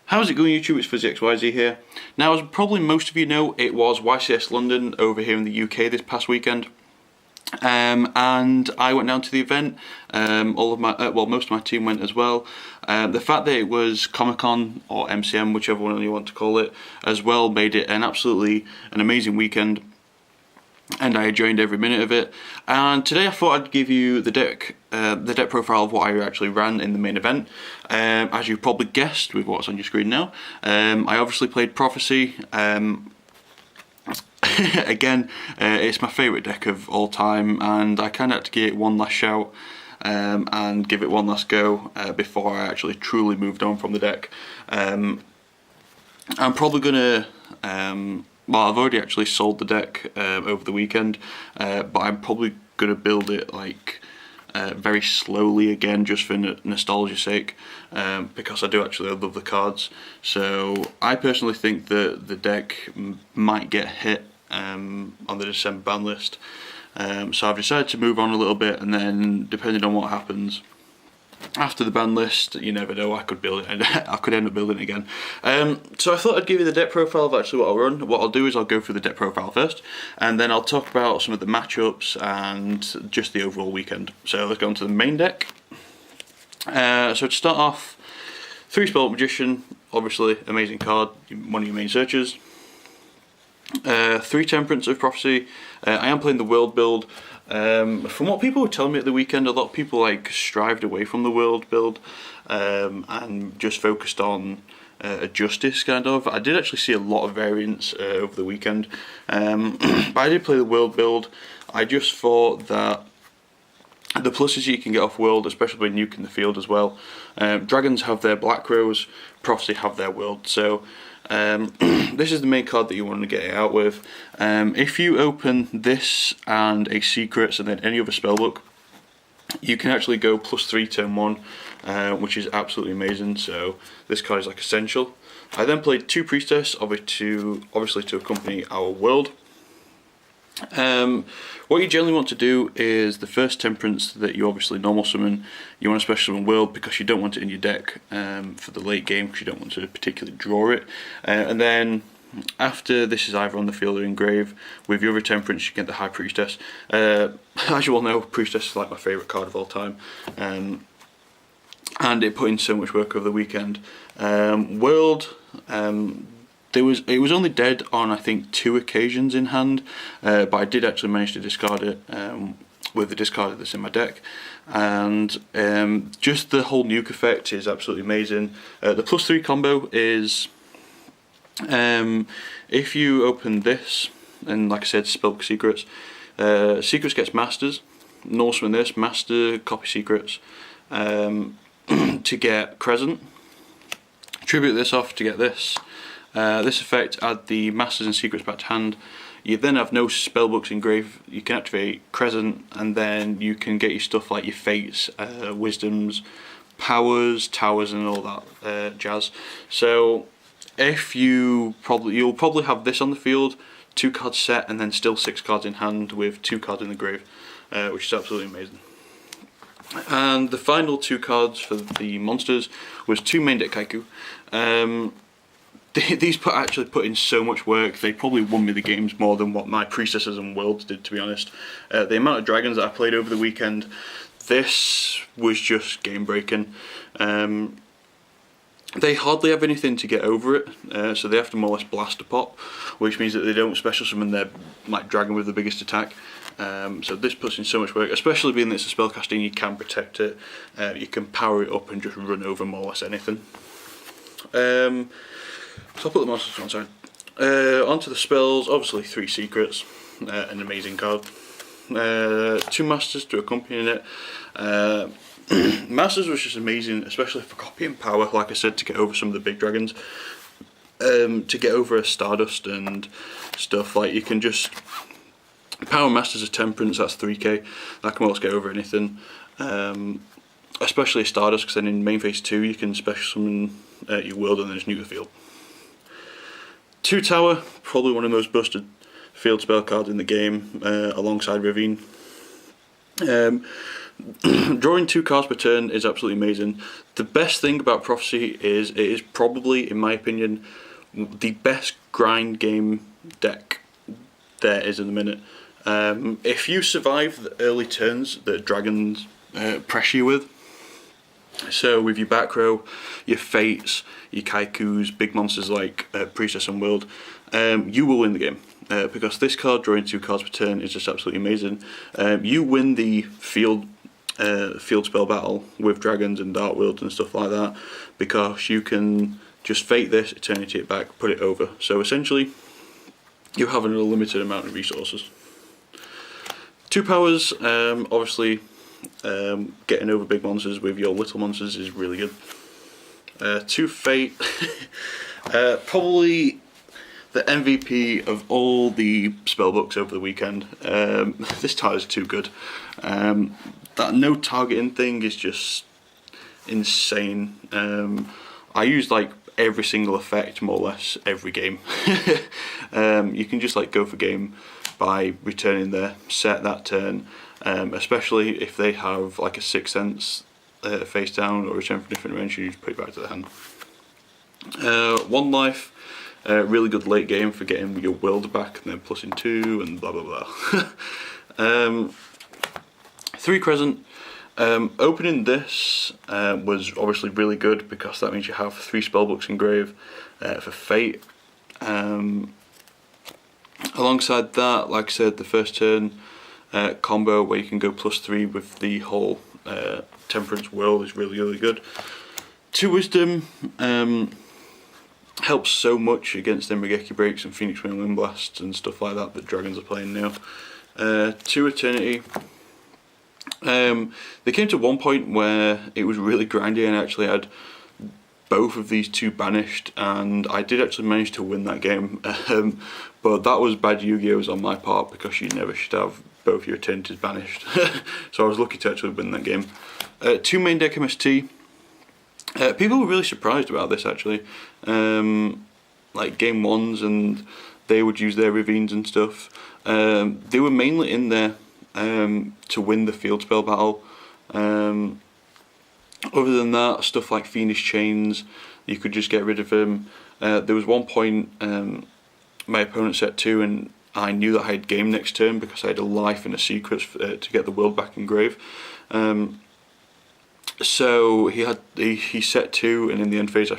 How's it going, YouTube? It's FuzzyXYZ here. Now, as probably most of you know, it was YCS London over here in the UK this past weekend. And I went down to the event. Most of my team went as well. The fact that it was Comic-Con or MCM, whichever one you want to call it, as well, made it an amazing weekend. And I enjoyed every minute of it. And today I thought I'd give you the deck profile of what I actually ran in the main event. As you probably guessed with what's on your screen now, I obviously played Prophecy. Again, it's my favourite deck of all time, and I kind of had to give it one last shout and give it one last go before I actually truly moved on from the deck. I'm probably gonna. Well, I've already actually sold the deck over the weekend, but I'm probably going to build it like very slowly again, just for nostalgia's sake, because I do actually love the cards. So I personally think that the deck might get hit on the December ban list. So I've decided to move on a little bit, and then depending on what happens after the ban list, you never know, I could build it, I could end up building it again. So I thought I'd give you the deck profile of actually what I'll run. What I'll do is I'll go through the deck profile first, and then I'll talk about some of the matchups and just the overall weekend. So let's go on to the main deck. So to start off, 3 Spellbook Magician, obviously amazing card, one of your main searches. 3 Temperance of Prophecy. I am playing the world build. From what people were telling me at the weekend, a lot of people strived away from the world build and just focused on a justice kind of. I did actually see a lot of variants over the weekend, but I did play the world build. I just thought that the pluses you can get off world, especially when nuking the field as well. Dragons have their Black Rose, Prophecy have their world, so this is the main card that you want to get it out with. If you open this and a Secrets and then any other spellbook, you can actually go +3 turn 1, which is absolutely amazing. So this card is essential. I then played 2 Priestess, obviously to accompany our world. What you generally want to do is the first Temperance that you obviously normal summon, you want to special summon world because you don't want it in your deck for the late game, because you don't want to particularly draw it. And then after this is either on the field or in grave. With your other Temperance you get the High Priestess. As you all know, Priestess is my favourite card of all time, and it put in so much work over the weekend. World, it was only dead on I think 2 occasions in hand, but I did actually manage to discard it with the discard that's in my deck, and just the whole nuke effect is absolutely amazing. The +3 combo is if you open this, and like I said, Spellbook Secrets, Secrets gets Masters, Norseman this, Master, copy Secrets to get Crescent, tribute this off to get this. This effect, add the Masters and Secrets back to hand. You then have no spellbooks in grave. You can activate Crescent, and then you can get your stuff like your Fates, Wisdoms, Powers, Towers, and all that jazz. So if you'll probably have this on the field, 2 cards set, and then still 6 cards in hand with 2 cards in the grave, which is absolutely amazing. And the final 2 cards for the monsters was 2 main deck Kaiku. These actually put in so much work. They probably won me the games more than what my Priestesses and Worlds did, to be honest. The amount of dragons that I played over the weekend, this was just game breaking. They hardly have anything to get over it, so they have to more or less blast a pop, which means that they don't special summon their dragon with the biggest attack. So this puts in so much work, especially being that it's a spellcasting. You can protect it, you can power it up and just run over more or less anything. So I'll put the monsters on side. Onto the spells, obviously 3 Secrets, an amazing card. 2 Masters to accompany it. Masters was just amazing, especially for copying power, like I said, to get over some of the big dragons. To get over a Stardust and stuff, you can just power Masters of Temperance, that's 3k, that can almost get over anything. Especially a Stardust, because then in main phase 2 you can special summon your world and then just nuke the field. 2 Tower, probably one of the most busted field spell cards in the game, alongside Ravine. Drawing 2 cards per turn is absolutely amazing. The best thing about Prophecy is it is probably, in my opinion, the best grind game deck there is in the minute. If you survive the early turns that dragons pressure you with, so with your back row, your Fates, your Kaikus, big monsters like Priestess and World, you will win the game. Because this card, drawing 2 cards per turn, is just absolutely amazing. You win the field spell battle with dragons and dark worlds and stuff like that, because you can just Fate this, Eternity it back, put it over. So essentially, you have an unlimited amount of resources. 2 powers, obviously, getting over big monsters with your little monsters is really good. 2 Fate, probably the MVP of all the spellbooks over the weekend. This tile is too good. That no targeting thing is just insane. I use like every single effect more or less every game. You can just like go for game by returning their set that turn, especially if they have like a 6th Sense face down or return from different range, you just put it back to the hand. 1 life, really good late game for getting your world back and then +2 and blah blah blah. 3 Crescent. Opening this was obviously really good because that means you have 3 spellbooks engraved for Fate. Alongside that, like I said, the first turn combo where you can go +3 with the whole Temperance World is really good. 2 Wisdom helps so much against them Regeki Breaks and Phoenix Wing Wind Blasts and stuff like that that dragons are playing now. 2 Eternity. They came to one point where it was really grindy and I actually had both of these 2 banished, and I did actually manage to win that game, but that was bad Yu-Gi-Ohs on my part because you never should have both your Eternities banished. So I was lucky to actually win that game. 2 main deck MST. People were really surprised about this actually. Like game 1s, and they would use their Ravines and stuff. They were mainly in there to win the field spell battle. Other than that, stuff like Fiendish Chains, you could just get rid of them. There was one point my opponent set 2 and I knew that I had game next turn because I had a life and a secret to get the world back in grave. So he set 2, and in the end phase I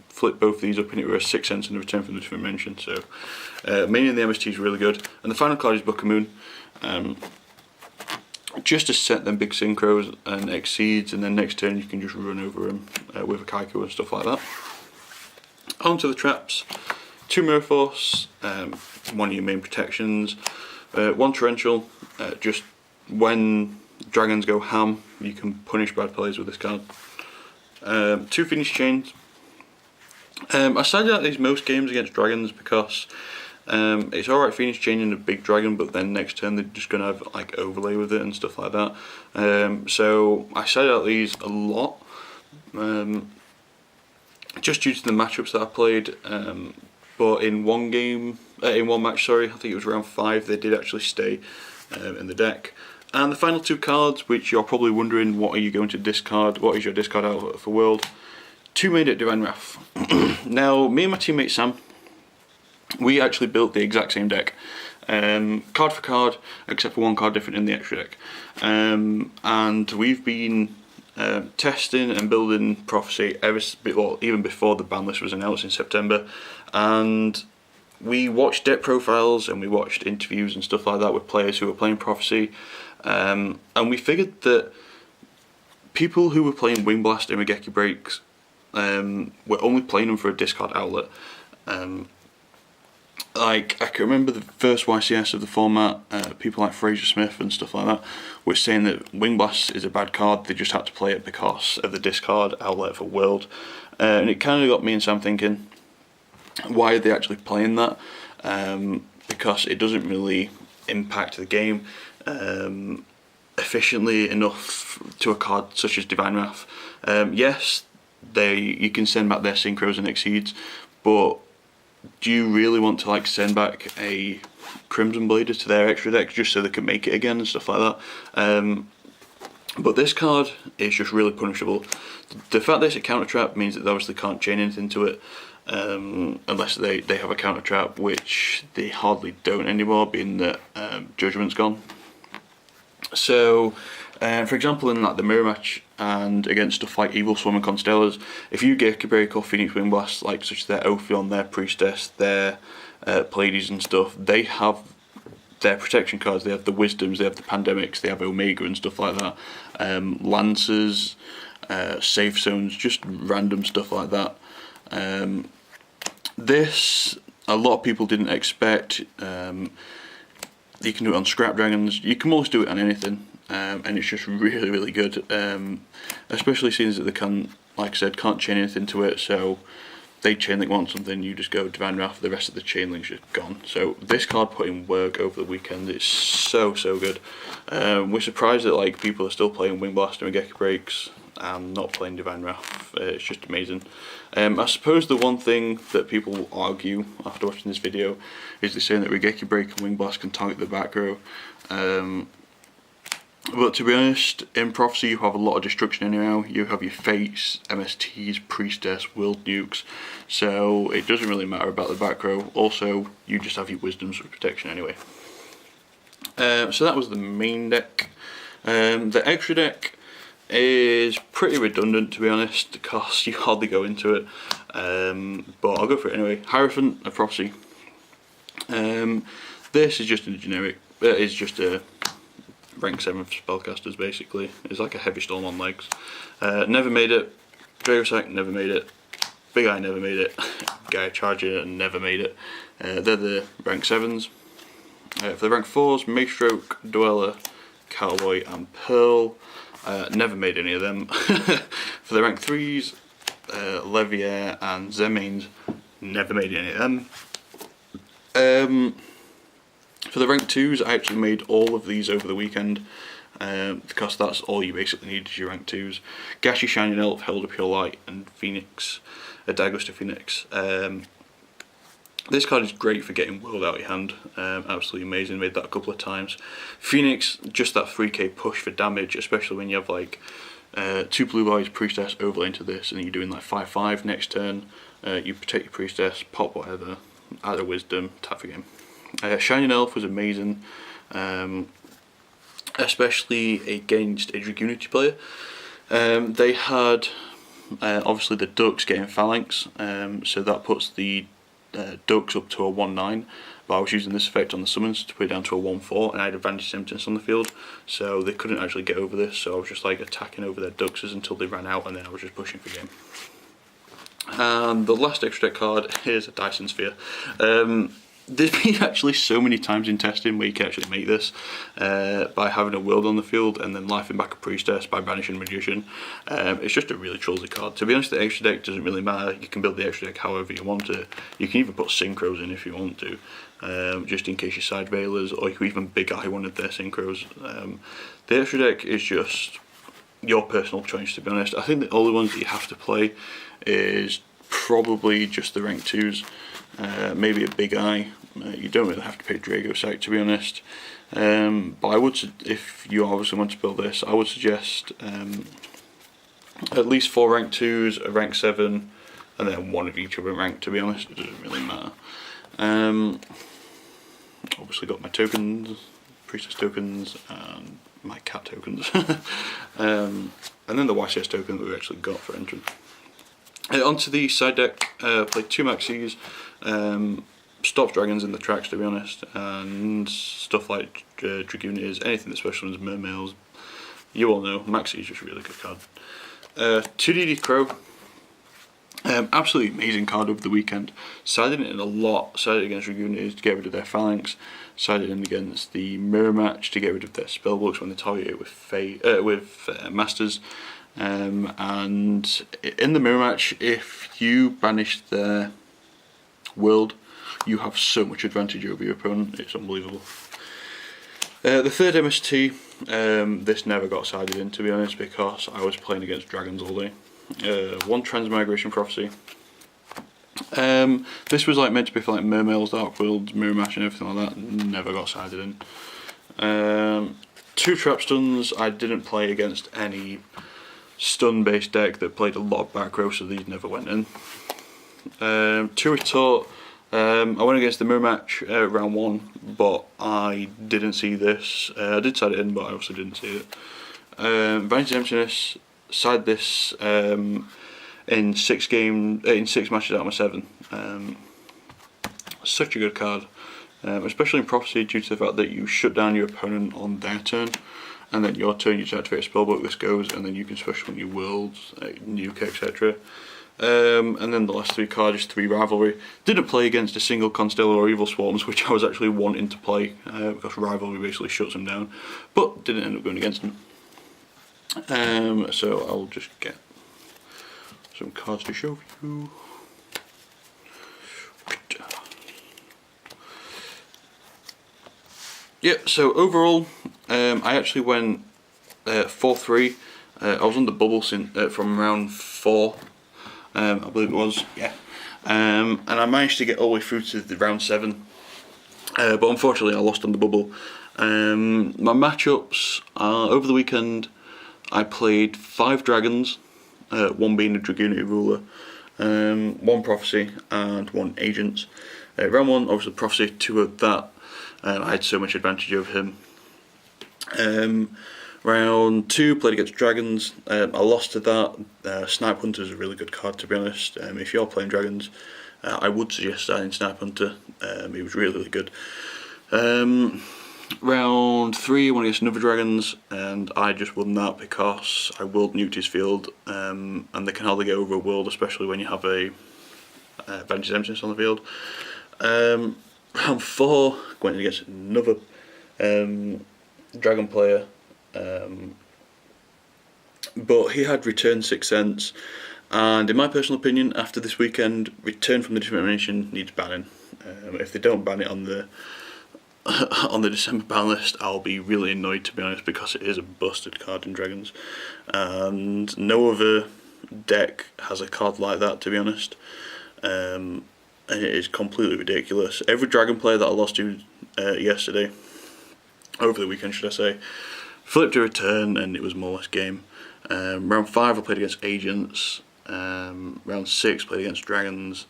flipped both of these up and it was a 6th Sense in return from the different dimension. So mainly the MST is really good. And the final card is Book of Moon. Just to set them big synchros and exceeds, and then next turn you can just run over them with a Kaiku and stuff like that. On to the traps. 2 Mirror Force, 1 of your main protections, 1 Torrential, just when dragons go ham you can punish bad players with this card. 2 Fiendish Chains. I sided out these most games against dragons because it's alright Fiendish changing a big dragon, but then next turn they're just going to have like overlay with it and stuff like that. So I sided out these a lot, just due to the matchups that I played. But in one match, sorry, I think it was round 5, they did actually stay in the deck. And the final 2 cards, which you're probably wondering, what are you going to discard? What is your discard outlet for World? 2 made it Divine Wrath. Now, me and my teammate Sam, we actually built the exact same deck, card for card, except for 1 card different in the extra deck. And we've been testing and building Prophecy even before the ban list was announced in September. And we watched deck profiles and we watched interviews and stuff like that with players who were playing Prophecy. And we figured that people who were playing Wing Blast and Regeki Breaks were only playing them for a discard outlet. Like, I can remember the first YCS of the format, people like Fraser Smith and stuff like that were saying that Wing Blast is a bad card, they just had to play it because of the discard outlet for World. And it kind of got me and Sam thinking, why are they actually playing that? Because it doesn't really impact the game efficiently enough to a card such as Divine Wrath. Yes, you can send back their synchros and exceeds, but do you really want to like send back a Crimson Blader to their extra deck just so they can make it again and stuff like that? But this card is just really punishable. The fact that it's a counter trap means that they obviously can't chain anything to it, unless they have a counter trap, which they hardly don't anymore, being that Judgment's gone. So, for example, in like the mirror match and against stuff like Evil Swarm and Constellars, if you Geki Break or Phoenix Wind Blast, like such as their Ophion, their Priestess, their Pleiades and stuff, they have their protection cards. They have the Wisdoms, they have the Pandemics, they have Omega and stuff like that. Lancers, Safe Zones, just random stuff like that. This, a lot of people didn't expect. You can do it on Scrap Dragons, you can almost do it on anything, and it's just really, really good, especially seeing that they can, like I said, can't chain anything to it, so they chain link want something, you just go Divine Wrath, the rest of the chain link's just gone. So this card put in work over the weekend. It's so good. We're surprised that like people are still playing Wing Blaster and Geki Breaks and not playing Divine Wrath. It's just amazing. I suppose the one thing that people will argue after watching this video is they're saying that Geki Break and Wing Blast can target the back row. But to be honest, in Prophecy you have a lot of destruction anyhow. You have your Fates, MSTs, Priestess, World Nukes, so it doesn't really matter about the back row. Also, you just have your Wisdoms for protection anyway. So that was the main deck. The extra deck is pretty redundant, to be honest, because you hardly go into it, but I'll go for it anyway. Hierophant of Prophecy. This is just a generic, it's just a rank 7 for spellcasters basically. It's like a heavy storm on legs. Never made it. Dragosack never made it. Big Eye never made it. Gaia Charger never made it. They're the rank 7s. For the rank 4s, Maestroke, Dweller, Cowboy and Pearl. Never made any of them. For the rank 3s, Levier and Zemains, never made any of them. For the rank 2s, I actually made all of these over the weekend, because that's all you basically need is your rank 2s. Gashi Shining Elf, Herald of Pure Light and Phoenix, Daguster Phoenix. This card is great for getting World out of your hand, absolutely amazing, made that a couple of times. Phoenix, just that 3k push for damage, especially when you have like 2 Blue Eyes Priestess overlay into this and you're doing like 5/5 next turn. You protect your Priestess, pop whatever, add a Wisdom, tap for game. Shining Elf was amazing, especially against a Dragunity player. They had obviously the Ducks getting Phalanx, so that puts the Ducks up to a 1/9, but I was using this effect on the summons to put it down to a 1/4, and I had advantage emptiness on the field, so they couldn't actually get over this, so I was just like attacking over their Duxes until they ran out, and then I was just pushing for game. And the last extra deck card is a Dyson Sphere. There's been actually so many times in testing where you can actually make this by having a World on the field and then lifing back a Priestess by banishing Magician. It's just a really trolsy card. To be honest, the extra deck doesn't really matter. You can build the extra deck however you want to. You can even put Synchros in if you want to, just in case you side Veilers, or you can even Big Eye one of their Synchros. The extra deck is just your personal choice, to be honest. I think the only ones that you have to play is probably just the rank 2s. Maybe a Big Eye. You don't really have to pay Dragosack, to be honest. But I would, if you obviously want to build this, I would suggest at least 4 rank 2s, a rank 7, and then 1 of each other rank, to be honest. It doesn't really matter. Obviously got my tokens, Priestess tokens, and my cat tokens. And then the YCS token that we actually got for entrance. Onto the side deck, played 2 Maxis, stops dragons in the tracks, to be honest, and stuff like Dragooniers, anything that special ones, Mermails, you all know, Maxi is just a really good card. 2DD Crow, absolutely amazing card over the weekend. Sided in a lot, sided against Dragooniers to get rid of their Phalanx, sided in against the Mirror Match to get rid of their Spellbooks when they target it with Masters. And in the Mirror Match, if you banish their World, you have so much advantage over your opponent, it's unbelievable. The third MST, this never got sided in, to be honest, because I was playing against dragons all day. 1 Transmigration Prophecy. This was like meant to be for like Mermails, Dark Worlds, Mirror Match and everything like that, never got sided in. 2 trap stuns. I didn't play against any stun based deck that played a lot of back row, so these never went in. 2 retort. I went against the mirror match round 1, but I didn't see this. I did side it in, but I also didn't see it. Vanity's Emptiness, side this in 6 matches out of my 7. Such a good card, especially in Prophecy, due to the fact that you shut down your opponent on their turn, and then your turn you activate a Spellbook, this goes, and then you can special on your worlds, nuke, etc. And then the last 3 cards is 3 Rivalry. Didn't play against a single Constellar or Evil Swarms, which I was actually wanting to play, because Rivalry basically shuts them down, but didn't end up going against them. So I'll just get some cards to show you. Yeah, so overall, I actually went 4-3. I was on the bubble from round 4, I believe it was, yeah. And I managed to get all the way through to the round 7, but unfortunately I lost on the bubble. My matchups over the weekend, I played 5 dragons, 1 being a Dragoonity ruler, 1 Prophecy and 1 Agents. Round 1, obviously Prophecy, 2 of that. I had so much advantage over him. Round 2, played against dragons. I lost to that. Snipe Hunter is a really good card, to be honest. If you're playing dragons, I would suggest starting Snipe Hunter. He was really, really good. Round 3, I went against another dragons, and I just won that because I world nuked his field, and they can hardly get over a world, especially when you have a Vanity's Emptiness on the field. Round 4, went against another dragon player, but he had Return 6 Sense, and in my personal opinion, after this weekend, Return from the Determination needs banning. If they don't ban it on the December ban list, I'll be really annoyed, to be honest, because it is a busted card in Dragons, and no other deck has a card like that, to be honest. And it is completely ridiculous. Every dragon player that I lost to yesterday, over the weekend should I say, flipped a return and it was more or less game. Round 5 I played against Agents, round 6 played against dragons,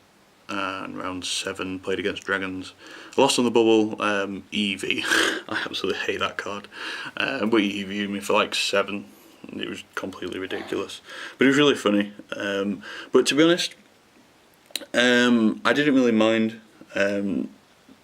and round 7 played against dragons. I lost on the bubble, EV. I absolutely hate that card, but he EV'd me for like 7. It was completely ridiculous, but it was really funny. But to be honest, I didn't really mind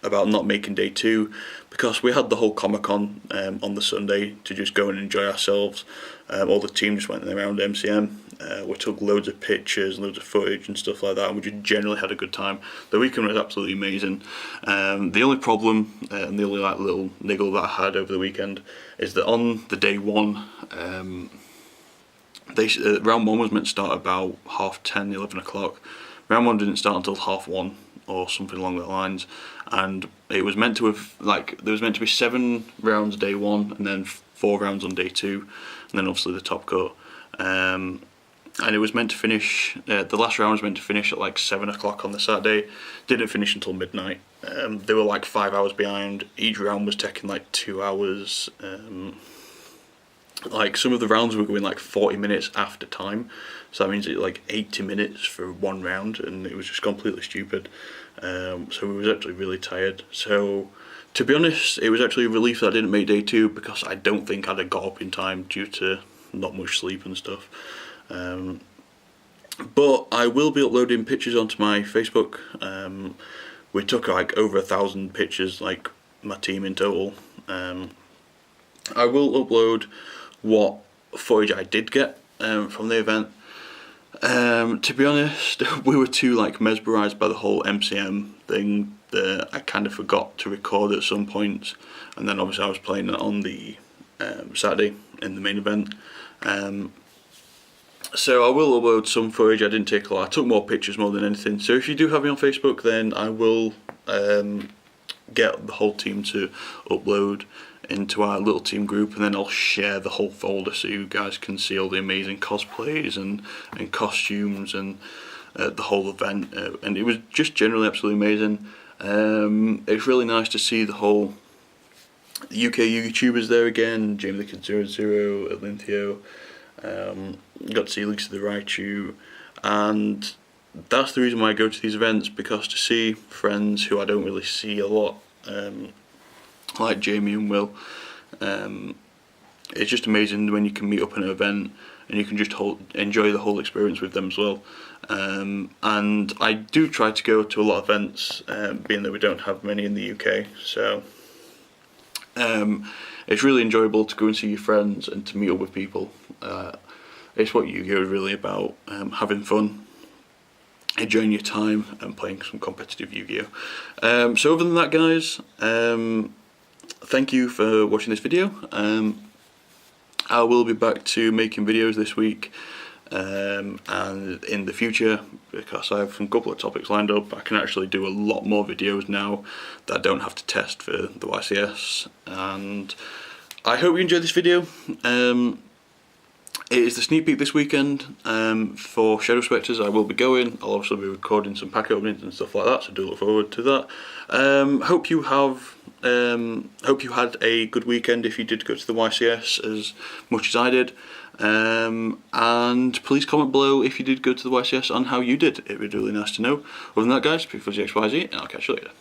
about not making day 2, because we had the whole Comic-Con on the Sunday to just go and enjoy ourselves. All the team just went around MCM. We took loads of pictures, loads of footage and stuff like that, and we just generally had a good time. The weekend was absolutely amazing. The only problem, and the only like little niggle that I had over the weekend, is that on the day 1, round 1 was meant to start about 10:30, 11 o'clock. Round 1 didn't start until 1:30 or something along that lines, and it was meant to have, like, there was meant to be 7 rounds day 1 and then 4 rounds on day 2, and then obviously the top cut. And it was meant to finish, the last round was meant to finish at like 7 o'clock on the Saturday. Didn't finish until midnight. They were like 5 hours behind. Each round was taking like 2 hours. Like some of the rounds were going like 40 minutes after time, so that means it like 80 minutes for 1 round, and it was just completely stupid. So we was actually really tired. So to be honest, it was actually a relief that I didn't make day 2, because I don't think I'd have got up in time due to not much sleep and stuff. But I will be uploading pictures onto my Facebook. We took like over 1,000 pictures, like my team in total. I will upload what footage I did get from the event. To be honest, we were too like mesmerised by the whole MCM thing that I kind of forgot to record at some points, and then obviously I was playing it on the Saturday in the main event. So I will upload some footage. I didn't take a lot. I took more pictures more than anything. So if you do have me on Facebook, then I will get the whole team to upload into our little team group, and then I'll share the whole folder so you guys can see all the amazing cosplays and costumes and the whole event. And it was just generally absolutely amazing. It's really nice to see the whole UK YouTubers there again, James the Kid 00, Alinthio, got to see Lisa the Raichu, and that's the reason why I go to these events, because to see friends who I don't really see a lot, like Jamie and Will, it's just amazing when you can meet up at an event and you can just enjoy the whole experience with them as well. And I do try to go to a lot of events, being that we don't have many in the UK, so it's really enjoyable to go and see your friends and to meet up with people. It's what Yu-Gi-Oh! Is really about, having fun, enjoying your time and playing some competitive Yu-Gi-Oh! So other than that, guys, thank you for watching this video. I will be back to making videos this week, and in the future, because I have a couple of topics lined up. I can actually do a lot more videos now that I don't have to test for the YCS, and I hope you enjoyed this video. It is the sneak peek this weekend for Shadow Spectres. I will be going. I'll also be recording some pack openings and stuff like that, so do look forward to that. Hope you had a good weekend if you did go to the YCS as much as I did. And please comment below if you did go to the YCS on how you did. It would be really nice to know. Other than that, guys, be FuzzyXYZ, and I'll catch you later.